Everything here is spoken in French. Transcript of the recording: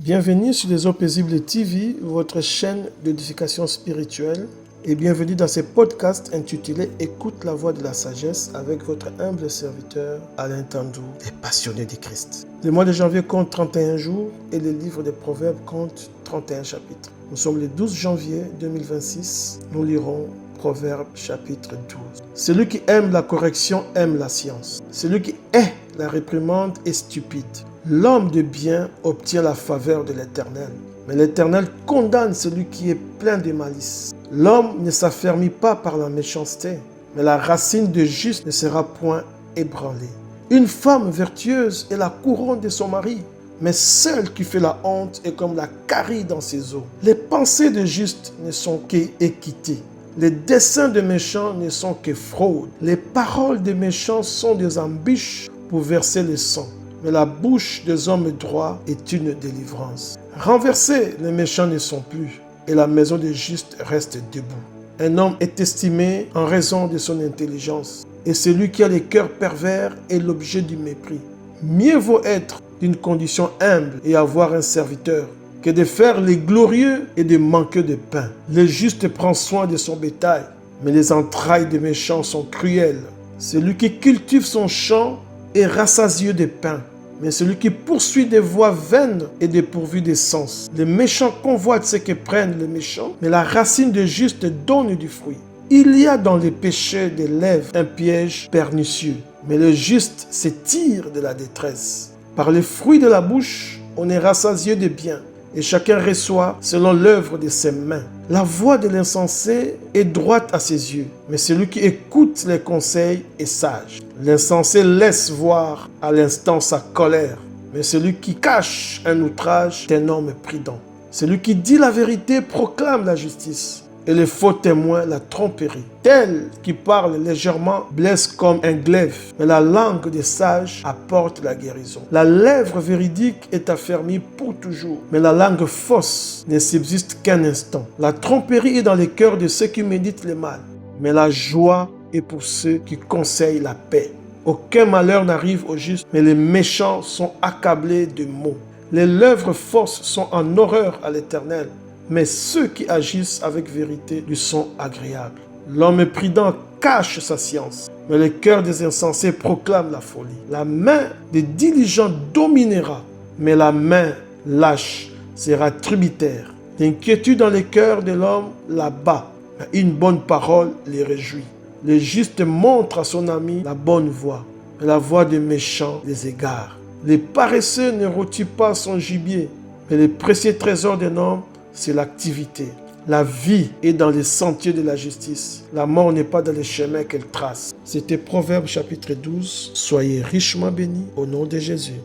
Bienvenue sur les Eaux Paisibles TV, votre chaîne d'édification spirituelle, et bienvenue dans ce podcast intitulé « Écoute la voix de la sagesse » avec votre humble serviteur Alain Tandou, les passionnés du Christ. Le mois de janvier compte 31 jours et le livre des Proverbes compte 31 chapitres. Nous sommes le 12 janvier 2026, nous lirons Proverbes chapitre 12. Celui qui aime la correction aime la science. Celui qui hait la réprimande est stupide. L'homme de bien obtient la faveur de l'Éternel, mais l'Éternel condamne celui qui est plein de malice. L'homme ne s'affermit pas par la méchanceté, mais la racine de juste ne sera point ébranlée. Une femme vertueuse est la couronne de son mari, mais celle qui fait la honte est comme la carie dans ses os. Les pensées de juste ne sont qu'équité. Les desseins de méchants ne sont que fraude. Les paroles des méchants sont des embûches pour verser le sang. Mais la bouche des hommes droits est une délivrance. Renversés, les méchants ne sont plus, et la maison des justes reste debout. Un homme est estimé en raison de son intelligence, et celui qui a les cœurs pervers est l'objet du mépris. Mieux vaut être d'une condition humble et avoir un serviteur, que de faire les glorieux et de manquer de pain. Le juste prend soin de son bétail, mais les entrailles des méchants sont cruelles. Celui qui cultive son champ est rassasieux de pain, mais celui qui poursuit des voies vaines est dépourvu de sens. Les méchants convoitent ce que prennent les méchants, mais la racine de juste donne du fruit. Il y a dans les péchés des lèvres un piège pernicieux, mais le juste se tire de la détresse. Par les fruits de la bouche, on est rassasieux de bien, et chacun reçoit selon l'œuvre de ses mains. La voix de l'insensé est droite à ses yeux, mais celui qui écoute les conseils est sage. L'insensé laisse voir à l'instant sa colère, mais celui qui cache un outrage est un homme prudent. Celui qui dit la vérité proclame la justice, et les faux témoins la tromperie. Tel qui parle légèrement blesse comme un glaive, mais la langue des sages apporte la guérison. La lèvre véridique est affermie pour toujours, mais la langue fausse ne subsiste qu'un instant. La tromperie est dans les cœurs de ceux qui méditent le mal, mais la joie est pour ceux qui conseillent la paix. Aucun malheur n'arrive aux justes, mais les méchants sont accablés de maux. Les lèvres fausses sont en horreur à l'Éternel, mais ceux qui agissent avec vérité lui sont agréables. L'homme prudent cache sa science, mais le cœur des insensés proclame la folie. La main des diligents dominera, mais la main lâche sera tributaire. L'inquiétude dans le cœur de l'homme l'abat, mais une bonne parole les réjouit. Le juste montre à son ami la bonne voie, mais la voie des méchants les égare. Les paresseux ne rôtissent pas son gibier, mais les précieux trésors d'un homme, c'est l'activité. La vie est dans les sentiers de la justice. La mort n'est pas dans les chemins qu'elle trace. C'était Proverbes chapitre 12. Soyez richement bénis au nom de Jésus.